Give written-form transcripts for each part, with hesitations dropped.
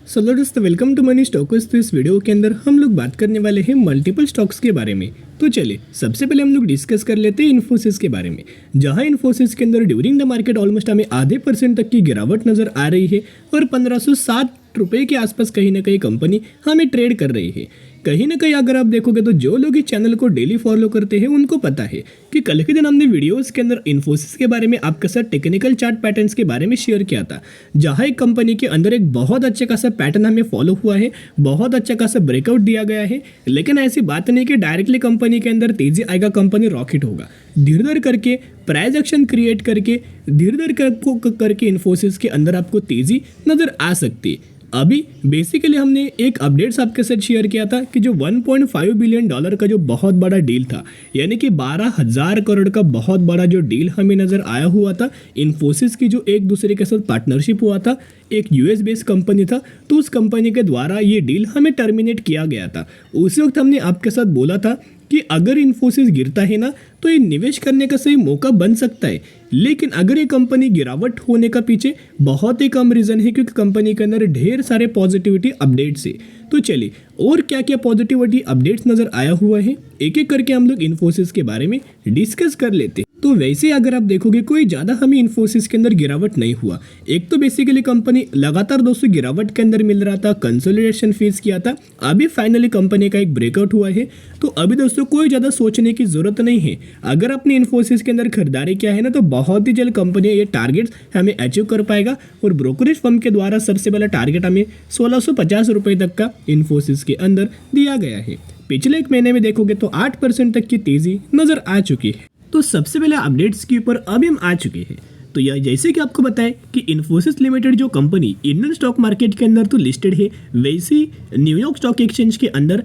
Hello दोस्तों, welcome to money stocks. तो इस वीडियो के अंदर हम लोग बात करने वाले हैं मल्टीपल स्टॉक्स के बारे में। तो चलिए सबसे पहले हम लोग डिस्कस कर लेते हैं इन्फोसिस के बारे में, जहां इन्फोसिस के अंदर ड्यूरिंग द मार्केट ऑलमोस्ट हमें आधे % तक की गिरावट नजर आ रही है और 1560 रुपए के आसपास कहीं ना कहीं कंपनी हमें ट्रेड कर रही है। कहीं ना कहीं अगर आप देखोगे तो जो लोग इस चैनल को डेली फॉलो करते हैं उनको पता है कि कल के दिन हमने वीडियोस के अंदर इन्फोसिस के बारे में आपके साथ टेक्निकल चार्ट पैटर्न्स के बारे में शेयर किया था, जहां एक कंपनी के अंदर एक बहुत अच्छा खासा पैटर्न हमें फॉलो हुआ है, बहुत अच्छा खासा ब्रेकआउट दिया गया है। लेकिन ऐसी बात नहीं कि डायरेक्टली कंपनी के अंदर तेजी आएगा, कंपनी रॉकेट होगा। धीरे धीरे करके प्राइस एक्शन क्रिएट करके धीरे धीरे करके इन्फोसिस के अंदर आपको तेजी नजर आ सकती है। अभी बेसिकली हमने एक अपडेट्स आपके साथ शेयर किया था कि जो 1.5 बिलियन डॉलर का जो बहुत बड़ा डील था, यानी कि 12,000 करोड़ का बहुत बड़ा जो डील हमें नज़र आया हुआ था इन्फोसिस की, जो एक दूसरे के साथ पार्टनरशिप हुआ था, एक यूएस बेस्ड कंपनी था, तो उस कंपनी के द्वारा ये डील हमें टर्मिनेट किया गया था। उसी वक्त हमने आपके साथ बोला था कि अगर इन्फोसिस गिरता है ना तो ये निवेश करने का सही मौका बन सकता है। लेकिन अगर ये कंपनी गिरावट होने का पीछे बहुत ही कम रीज़न है, क्योंकि कंपनी के अंदर ढेर सारे पॉजिटिविटी अपडेट्स है। तो चलिए और क्या क्या पॉजिटिविटी अपडेट्स नज़र आया हुआ है एक एक करके हम लोग इन्फोसिस के बारे में डिस्कस कर लेते हैं। तो वैसे अगर आप देखोगे कोई ज़्यादा हमें इन्फोसिस के अंदर गिरावट नहीं हुआ। एक तो बेसिकली कंपनी लगातार दोस्तों गिरावट के अंदर मिल रहा था, कंसोलिडेशन फेस किया था, अभी फाइनली कंपनी का एक ब्रेकआउट हुआ है। तो अभी दोस्तों कोई ज़्यादा सोचने की ज़रूरत नहीं है। अगर अपने इन्फोसिस के अंदर खरीदारी किया है ना तो बहुत ही जल्द कंपनी ये टारगेट्स हमें अचीव कर पाएगा। और ब्रोकरेज फर्म के द्वारा सबसे पहला टारगेट हमें 1650 रुपये तक का इन्फोसिस के अंदर दिया गया है। पिछले एक महीने में देखोगे तो 8% तक की तेज़ी नज़र आ चुकी है। तो सबसे पहले अपडेट्स के ऊपर अभी हम आ चुके हैं। तो यह जैसे कि आपको बताएं कि इन्फोसिस लिमिटेड जो कंपनी इंडियन स्टॉक मार्केट के अंदर तो लिस्टेड है, वैसे ही न्यूयॉर्क स्टॉक एक्सचेंज के अंदर,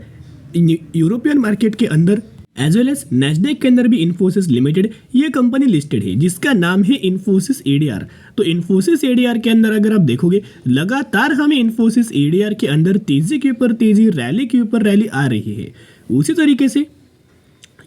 यूरोपियन मार्केट के अंदर एज वेल एज नैस्डैक के अंदर भी इन्फोसिस लिमिटेड ये कंपनी लिस्टेड है, जिसका नाम है इन्फोसिस एडीआर। तो इन्फोसिस एडीआर के अंदर अगर आप देखोगे लगातार हमें इन्फोसिस एडीआर के अंदर तेजी के ऊपर तेजी, रैली के ऊपर रैली आ रही है। उसी तरीके से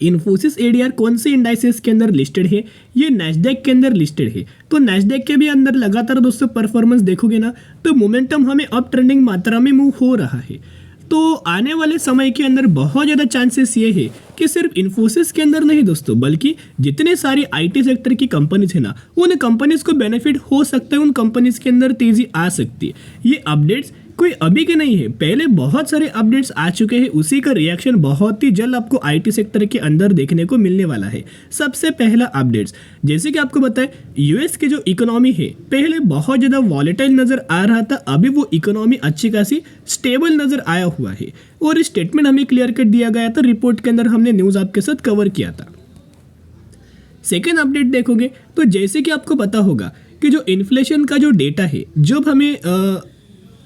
इन्फोसिस एडीआर कौन से इंडाइसेस के अंदर लिस्टेड है, ये नैस्डैक के अंदर लिस्टेड है। तो नैस्डैक के भी अंदर लगातार दोस्तों परफॉर्मेंस देखोगे ना तो मोमेंटम हमें अप ट्रेंडिंग मात्रा में मूव हो रहा है। तो आने वाले समय के अंदर बहुत ज़्यादा चांसेस ये है कि सिर्फ इन्फोसिस के अंदर नहीं दोस्तों, बल्कि जितने सारी आईटी सेक्टर की कंपनीज है ना, उन कंपनीज को बेनिफिट हो सकता है, उन कंपनीज के अंदर तेजी आ सकती है। ये अपडेट्स कोई अभी के नहीं है, पहले बहुत सारे अपडेट्स आ चुके हैं, उसी का रिएक्शन बहुत ही जल्द आपको आईटी सेक्टर के अंदर देखने को मिलने वाला है। सबसे पहला अपडेट्स, जैसे कि आपको बताएं यूएस की जो इकोनॉमी है पहले बहुत ज़्यादा वॉलेटाइल नज़र आ रहा था, अभी वो इकोनॉमी अच्छी खासी स्टेबल नज़र आया हुआ है। और स्टेटमेंट हमें क्लियर कट दिया गया था, रिपोर्ट के अंदर हमने न्यूज़ आपके साथ कवर किया था। सेकेंड अपडेट देखोगे तो जैसे कि आपको पता होगा कि जो इन्फ्लेशन का जो डेटा है, जब हमें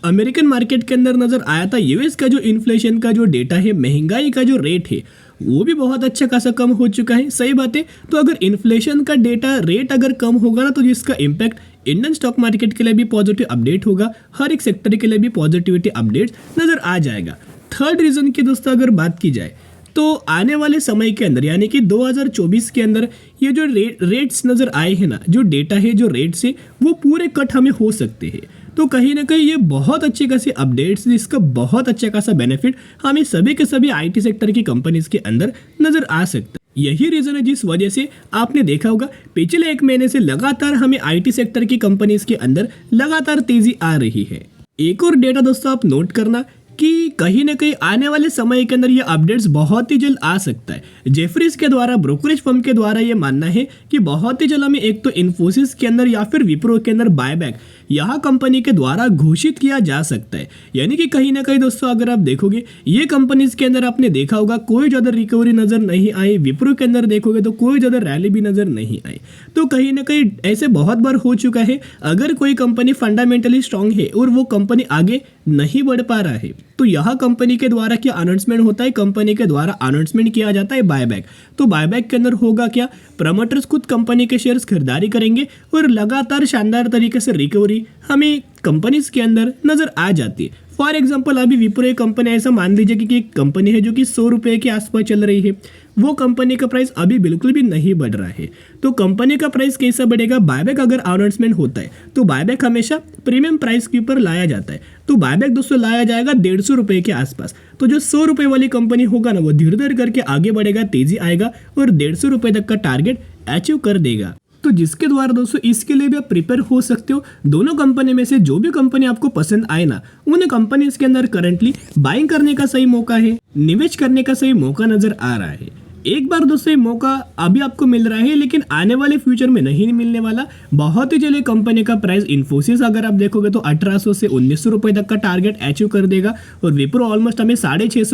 अमेरिकन मार्केट के अंदर नज़र आया था, यूएस का जो इन्फ्लेशन का जो डेटा है, महंगाई का जो रेट है, वो भी बहुत अच्छा खासा कम हो चुका है। सही बात है। तो अगर इन्फ्लेशन का डेटा रेट अगर कम होगा ना तो जिसका इम्पैक्ट इंडियन स्टॉक मार्केट के लिए भी पॉजिटिव अपडेट होगा, हर एक सेक्टर के लिए भी पॉजिटिविटी अपडेट्स नज़र आ जाएगा। थर्ड रीज़न की दोस्तों अगर बात की जाए तो आने वाले समय के अंदर यानी कि 2024 के अंदर ये जो रेट्स नज़र आए हैं ना, जो डेटा है, जो रेट्स है, वो पूरे कट हमें हो सकते हैं। तो कहीं ना कहीं ये बहुत अच्छे खासे अपडेट्स, इसका बहुत अच्छा खासा बेनिफिट हमें सभी के सभी आईटी सेक्टर की कंपनीज के अंदर नज़र आ सकता है। यही रीज़न है जिस वजह से आपने देखा होगा पिछले एक महीने से लगातार हमें आईटी सेक्टर की कंपनीज के अंदर लगातार तेजी आ रही है। एक और डेटा दोस्तों आप नोट करना कि कहीं ना कहीं आने वाले समय के अंदर ये अपडेट्स बहुत ही जल्द आ सकता है। जेफरीज के द्वारा, ब्रोकरेज फर्म के द्वारा ये मानना है कि बहुत ही जल्द हमें एक तो इन्फोसिस के अंदर या फिर विप्रो के अंदर बायबैक यहाँ कंपनी के द्वारा घोषित किया जा सकता है। यानी कि कहीं ना कहीं दोस्तों अगर आप देखोगे ये कंपनीज के अंदर आपने देखा होगा कोई ज़्यादा रिकवरी नज़र नहीं आई, विप्रो के अंदर देखोगे तो कोई ज़्यादा रैली भी नज़र नहीं आई। तो कहीं ना कहीं ऐसे बहुत बार हो चुका है, अगर कोई कंपनी फंडामेंटली स्ट्रांग है और वो कंपनी आगे नहीं बढ़ पा रहा है तो यह कंपनी के द्वारा क्या अनाउंसमेंट होता है, कंपनी के द्वारा अनाउंसमेंट किया जाता है बायबैक। तो बायबैक के अंदर होगा क्या, प्रमोटर्स खुद कंपनी के शेयर्स खरीदारी करेंगे और लगातार शानदार तरीके से रिकवरी हमें कंपनीज के अंदर नजर आ जाती है। फॉर एग्जाम्पल अभी विप्रो एक कंपनी, ऐसा मान लीजिए कि एक कंपनी है जो कि 100 रुपये के आसपास चल रही है, वो कंपनी का प्राइस अभी बिल्कुल भी नहीं बढ़ रहा है। तो कंपनी का प्राइस कैसा बढ़ेगा? बायबैक अगर अनाउंसमेंट होता है तो बायबैक हमेशा प्रीमियम प्राइस के ऊपर लाया जाता है। तो बायबैक दोस्तों लाया जाएगा 150 रुपये के आसपास। तो जो 100 रुपये वाली कंपनी होगा ना, वो धीरे धीरे करके आगे बढ़ेगा, तेजी आएगा और 150 रुपये तक का टारगेट अचीव कर देगा। तो जिसके द्वारा दोस्तों इसके लिए भी आप प्रिपेयर हो सकते हो। दोनों कंपनी में से जो भी कंपनी आपको पसंद आए ना, उन कंपनीज के अंदर करंटली बाइंग करने का सही मौका है, निवेश करने का सही मौका नजर आ रहा है। एक बार दोस्तों ये मौका अभी आपको मिल रहा है, लेकिन आने वाले फ्यूचर में नहीं मिलने वाला। बहुत ही जल्दी कंपनी का प्राइस इन्फोसिस अगर आप देखोगे तो 1800 से 1900 रुपये तक का टारगेट अचीव कर देगा और विप्रो ऑलमोस्ट हमें 650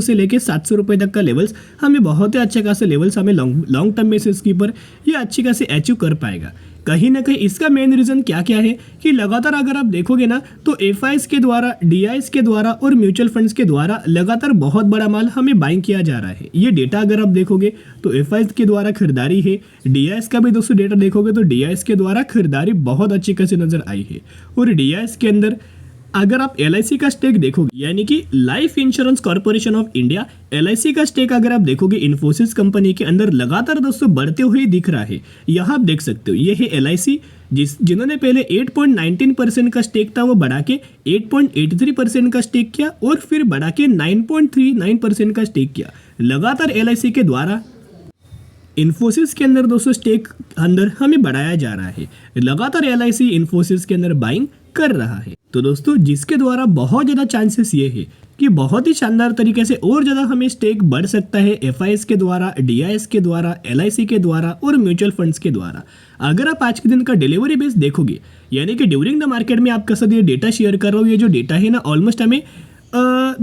से लेके 700 रुपये तक का लेवल्स, हमें बहुत ही अच्छे खासे लेवल्स हमें लॉन्ग टर्म बेसिस के ऊपर ये अच्छी खासी अचीव कर पाएगा। कहीं ना कहीं इसका मेन रीजन क्या क्या है कि लगातार अगर आप देखोगे ना, तो एफआईएस के द्वारा, डीआईएस के द्वारा और म्यूचुअल फंड्स के द्वारा लगातार बहुत बड़ा माल हमें बाइंग किया जा रहा है। ये डेटा अगर आप देखोगे तो एफआईएस के द्वारा खरीदारी है, डीआईएस का भी दोस्तों डेटा देखोगे तो डीआईएस के द्वारा खरीदारी बहुत अच्छी खासी नजर आई है। और डीआईएस के अंदर अगर आप एलआईसी का स्टेक देखोगे, यानी कि life insurance corporation of India, LIC का स्टेक अगर आप देखोगे इन्फोसिस कंपनी के अंदर लगातार दोस्तों बढ़ते हुए दिख रहा है। यहाँ आप देख सकते हो, ये है एलआईसी जिन्होंने पहले 8.19% का स्टेक था वो बढ़ा के 8.83% का स्टेक किया और फिर बढ़ा के 9.39% का स्टेक किया। लगातार एलआईसी के द्वारा इन्फोसिस के अंदर दोस्तों स्टेक अंदर हमें बढ़ाया जा रहा है। लगातार एलआईसी इन्फोसिस के अंदर बाइंग कर रहा है। तो दोस्तों जिसके द्वारा बहुत ज़्यादा चांसेस ये है कि बहुत ही शानदार तरीके से और ज़्यादा हमें स्टेक बढ़ सकता है एफआईएस के द्वारा, डीआईएस के द्वारा, एलआईसी के द्वारा और म्यूचुअल फंड्स के द्वारा। अगर आप आज के दिन का डिलीवरी बेस देखोगे, यानी कि ड्यूरिंग द मार्केट में आपके साथ ये डेटा शेयर कर रहा हूँ, ये जो डेटा है ना ऑलमोस्ट हमें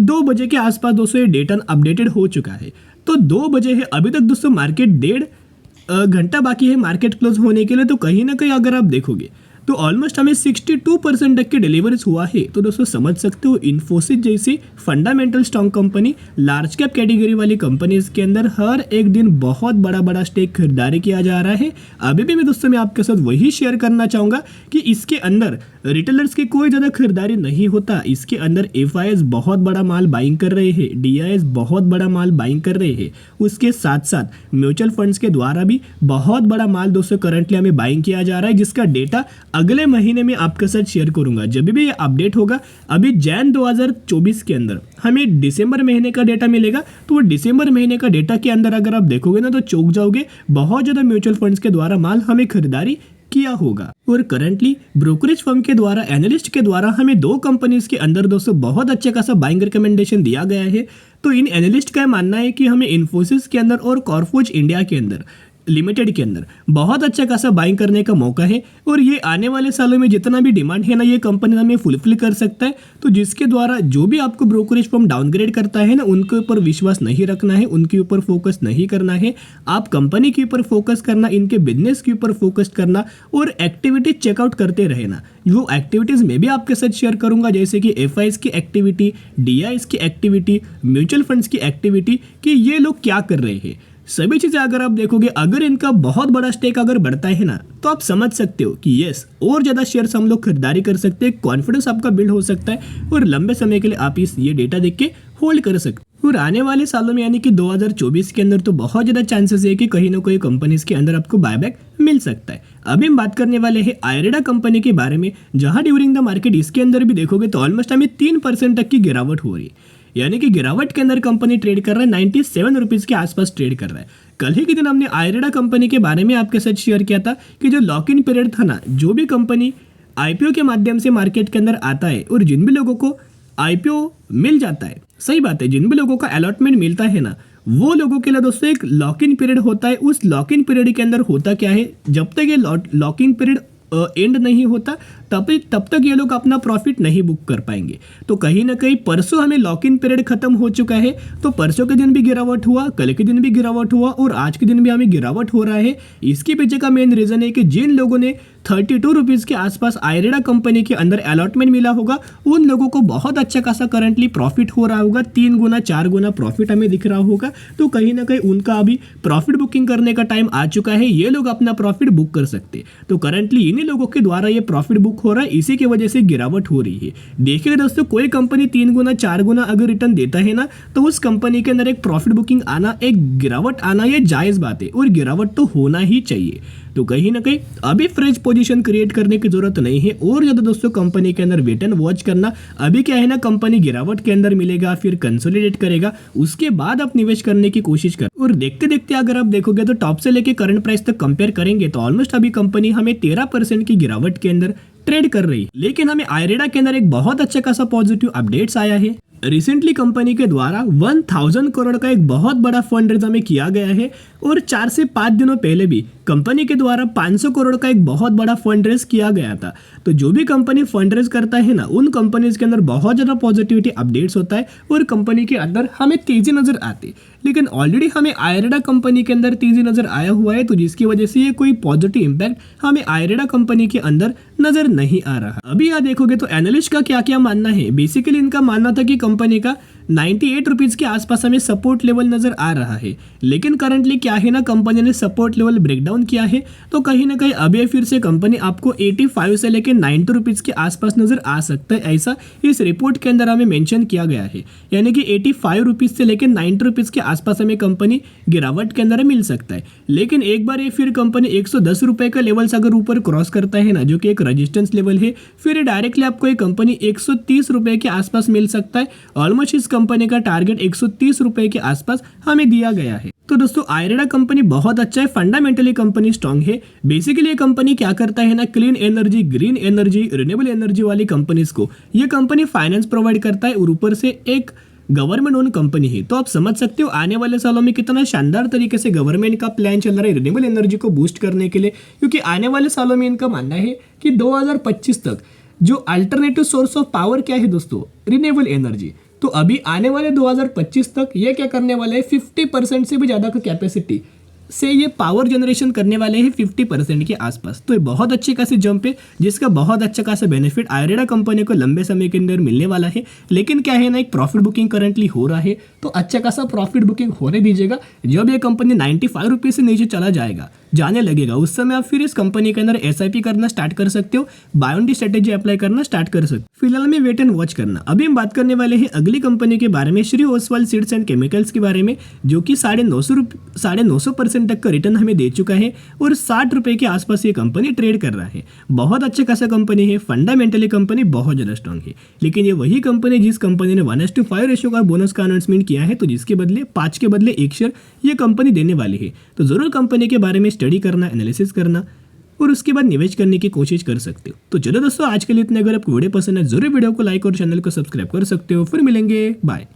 2 बजे के आसपास दोस्तों ये डेटा अपडेटेड हो चुका है। तो 2 बजे है अभी तक दोस्तों, मार्केट 1.5 घंटा बाकी है मार्केट क्लोज होने के लिए। तो कहीं ना कहीं अगर आप देखोगे तो ऑलमोस्ट हमें 62% तक के डिलीवरीज हुआ है। तो दोस्तों समझ सकते हो इन्फोसिस जैसी fundamental strong company, large cap category वाली कंपनीज के अंदर हर एक दिन बहुत बड़ा बड़ा स्टेक खरीदारी किया जा रहा है। अभी भी मैं दोस्तों मैं आपके साथ वही शेयर करना चाहूँगा कि इसके अंदर रिटेलर्स की कोई ज़्यादा खरीदारी नहीं होता। इसके अंदर एफआईएस बहुत बड़ा माल बाइंग कर रहे हैं, डीआईएस बहुत बड़ा माल बाइंग कर रहे हैं, उसके साथ साथ म्यूचुअल फंड्स के द्वारा भी बहुत बड़ा माल दोस्तों करंटली हमें बाइंग किया जा रहा है, जिसका डेटा अगले महीने में आपके साथ शेयर करूंगा जब भी ये अपडेट होगा। अभी जैन 2024 के अंदर हमें दिसंबर महीने का डेटा मिलेगा, तो वो दिसंबर महीने का डेटा के अंदर अगर आप देखोगे ना तो चौंक जाओगे, बहुत ज़्यादा म्यूचुअल फंड्स के द्वारा माल हमें खरीदारी किया होगा। और करंटली ब्रोकरेज फर्म के द्वारा, एनालिस्ट के द्वारा हमें 2 कंपनीज के अंदर दोस्तों बहुत अच्छा खासा बाइंग रिकमेंडेशन दिया गया है। तो इन एनालिस्ट का मानना है कि हमें इन्फोसिस के अंदर और कॉर्फोज इंडिया के अंदर लिमिटेड के अंदर बहुत अच्छा खासा बाइंग करने का मौका है और ये आने वाले सालों में जितना भी डिमांड है ना, ये कंपनी हमें फुलफिल कर सकता है। तो जिसके द्वारा जो भी आपको ब्रोकरेज फर्म डाउनग्रेड करता है ना, उनके ऊपर विश्वास नहीं रखना है, उनके ऊपर फोकस नहीं करना है। आप कंपनी के ऊपर फोकस करना, इनके बिजनेस के ऊपर फोकस करना और एक्टिविटी चेकआउट करते रहना। वो एक्टिविटीज़ मैं भी आपके साथ शेयर करूंगा, जैसे कि एफआईएस की एक्टिविटी, डीआईएस की एक्टिविटी, म्यूचुअल फंड्स की एक्टिविटी, कि ये लोग क्या कर रहे हैं। सभी चीज़ें अगर आप देखोगे, अगर इनका बहुत बड़ा स्टेक अगर बढ़ता है ना, तो आप समझ सकते हो कि यस और ज़्यादा शेयर्स हम लोग खरीदारी कर सकते हैं, कॉन्फिडेंस आपका बिल्ड हो सकता है और लंबे समय के लिए आप ये डेटा देख के होल्ड कर सकते हो। और आने वाले सालों में यानी कि 2024 के अंदर तो बहुत ज़्यादा चांसेस है कि कहीं ना कहीं कंपनीज के अंदर आपको बायबैक मिल सकता है। अभी हम बात करने वाले हैं आयरेडा कंपनी के बारे में, जहां ड्यूरिंग द मार्केट इसके अंदर भी देखोगे तो ऑलमोस्ट हमें 3% तक की गिरावट हो रही है। यानी कि गिरावट के अंदर कंपनी ट्रेड कर रहा है, 97 रुपीज़ के आसपास ट्रेड कर रहा है। कल ही के दिन हमने आयरेडा कंपनी के बारे में आपके साथ शेयर किया था कि जो लॉक इन पीरियड था ना, जो भी कंपनी आईपीओ के माध्यम से मार्केट के अंदर आता है और जिन भी लोगों को आईपीओ मिल जाता है, सही बात है, जिन भी लोगों का अलॉटमेंट मिलता है ना, वो लोगों के लिए दोस्तों एक लॉक इन पीरियड होता है। उस लॉक इन पीरियड के अंदर होता क्या है, जब तक ये लॉक इन पीरियड एंड नहीं होता तब तक ये लोग अपना प्रॉफिट नहीं बुक कर पाएंगे। तो कहीं ना कहीं परसों हमें लॉक इन पीरियड खत्म हो चुका है, तो परसों के दिन भी गिरावट हुआ, कल के दिन भी गिरावट हुआ और आज के दिन भी हमें गिरावट हो रहा है। इसके पीछे का मेन रीजन है कि जिन लोगों ने 32 रुपीज़ के आसपास आयरेडा कंपनी के अंदर अलॉटमेंट मिला होगा, उन लोगों को बहुत अच्छा खासा करंटली प्रॉफिट हो रहा होगा, 3 गुना 4 गुना प्रॉफिट हमें दिख रहा होगा। तो कहीं ना कहीं उनका अभी प्रॉफिट बुकिंग करने का टाइम आ चुका है, ये लोग अपना प्रॉफिट बुक कर सकते। तो करंटली इन्हीं लोगों के द्वारा ये प्रॉफिट बुक बुक हो रहा है, इसी की वजह से गिरावट हो रही है। देखिए दोस्तों, कोई कंपनी 3 गुना 4 गुना अगर रिटर्न देता है ना, तो उस कंपनी के अंदर एक प्रॉफिट बुकिंग आना, एक गिरावट आना, ये जायज बात है और गिरावट तो होना ही चाहिए। तो कहीं ना कहीं अभी फ्रेश पोजीशन क्रिएट करने की जरूरत नहीं है और ज्यादा दोस्तों कंपनी के अंदर वेट एंड वॉच करना। अभी क्या है ना, कंपनी गिरावट के अंदर मिलेगा, फिर कंसोलिडेट करेगा, उसके बाद आप निवेश करने की कोशिश कर। और देखते देखते अगर आप देखोगे तो टॉप से लेके करंट प्राइस तक कंपेयर करेंगे तो ऑलमोस्ट अभी कंपनी हमें 13% की गिरावट के अंदर ट्रेड कर रही है। लेकिन हमें आयरेडा के अंदर एक बहुत अच्छा खासा पॉजिटिव अपडेट्स आया है। रिसेंटली कंपनी के द्वारा 1000 करोड़ का एक बहुत बड़ा फंड रेज हमें किया गया है और 4 से 5 दिनों पहले भी कंपनी के द्वारा 500 करोड़ का एक बहुत बड़ा फंड रेज किया गया था। तो जो भी कंपनी फंड रेज करता है ना, उन कंपनीज के अंदर बहुत ज़्यादा पॉजिटिविटी अपडेट्स होता है और कंपनी के अंदर हमें तेजी नजर आती। लेकिन ऑलरेडी हमें आयरेडा कंपनी के अंदर तेजी नजर आया हुआ है, तो जिसकी वजह से ये कोई पॉजिटिव इंपैक्ट हमें आयरेडा कंपनी के अंदर नजर नहीं आ रहा। अभी यहाँ देखोगे तो एनालिस्ट का क्या क्या मानना है। बेसिकली इनका मानना था कि कंपनी का 98 रुपीज़ के आसपास हमें सपोर्ट लेवल नजर आ रहा है, लेकिन करंटली क्या है ना, कंपनी ने सपोर्ट लेवल ब्रेकडाउन किया है। तो कहीं ना कहीं अभी फिर से कंपनी आपको 85 से लेकर 90 रुपीज़ के आसपास नजर आ सकता है, ऐसा इस रिपोर्ट के अंदर हमें मेंशन किया गया है। यानी कि 85 रुपीज़ से लेकर 90 रुपीज़ के आसपास हमें कंपनी गिरावट के अंदर मिल सकता है। लेकिन एक बार ये फिर कंपनी 110 रुपये का लेवल्स अगर ऊपर क्रॉस करता है ना, जो कि एक रेजिस्टेंस लेवल है, फिर डायरेक्टली आपको ये कंपनी 130 रुपये के आसपास मिल सकता है। ऑलमोस्ट इस कंपनी का टारगेट 130 रुपये के आसपास हमें दिया गया है। तो दोस्तों आयरेडा कंपनी बहुत अच्छा है, फंडामेंटली कंपनी स्ट्रांग है। बेसिकली ये कंपनी क्या करता है ना, clean energy, green energy, renewable energy वाली कंपनीज को ये कंपनी फाइनेंस प्रोवाइड करता है और ऊपर से एक गवर्नमेंट ओन कंपनी है। तो आप समझ सकते हो आने वाले सालों में कितना शानदार तरीके से गवर्नमेंट का प्लान चल रहा है रिन्यूएबल एनर्जी को बूस्ट करने के लिए, क्योंकि आने वाले सालों में इनका मानना है कि 2025 तक जो अल्टरनेटिव सोर्स ऑफ पावर क्या है दोस्तों, रिन्यूएबल एनर्जी। तो अभी आने वाले 2025 तक ये क्या करने वाले हैं, 50% से भी ज़्यादा का कैपेसिटी से ये पावर जनरेशन करने वाले हैं 50% के आसपास। तो ये बहुत अच्छी खासी जंप है, जिसका बहुत अच्छा खासा बेनिफिट आयरेडा कंपनी को लंबे समय के अंदर मिलने वाला है। लेकिन क्या है ना, एक प्रॉफिट बुकिंग करंटली हो रहा है, तो अच्छा खासा प्रॉफिट बुकिंग होने दीजिएगा। जब ये कंपनी 95 रुपये से नीचे चला जाने लगेगा, उस समय आप फिर इस कंपनी के अंदर SIP करना स्टार्ट कर सकते हो, buy on D strategy apply करना स्टार्ट कर सकते हो। फिलहाल में वेट एंड वॉच करना। अभी हम बात करने वाले हैं अगली कंपनी के बारे में, Shri Oswal seeds and chemicals के बारे में, जो कि 950% तक का रिटर्न हमें दे चुका है और 60 रुपये के आसपास ये कंपनी ट्रेड कर रहा है। बहुत अच्छा खासा कंपनी है, फंडामेंटली कंपनी बहुत ज़्यादा स्ट्रांग है। लेकिन ये वही कंपनी जिस कंपनी ने 1:5 रेशियो का बोनस का अनाउंसमेंट किया है, तो जिसके बदले 5 के बदले 1 शेयर ये कंपनी देने वाली है। तो जरूर कंपनी के बारे में स्टडी करना, एनालिसिस करना और उसके बाद निवेश करने की कोशिश कर सकते हो। तो चलो दोस्तों, आज के लिए इतने। अगर आपको वीडियो पसंद है जरूर वीडियो को लाइक और चैनल को सब्सक्राइब कर सकते हो। फिर मिलेंगे, बाय।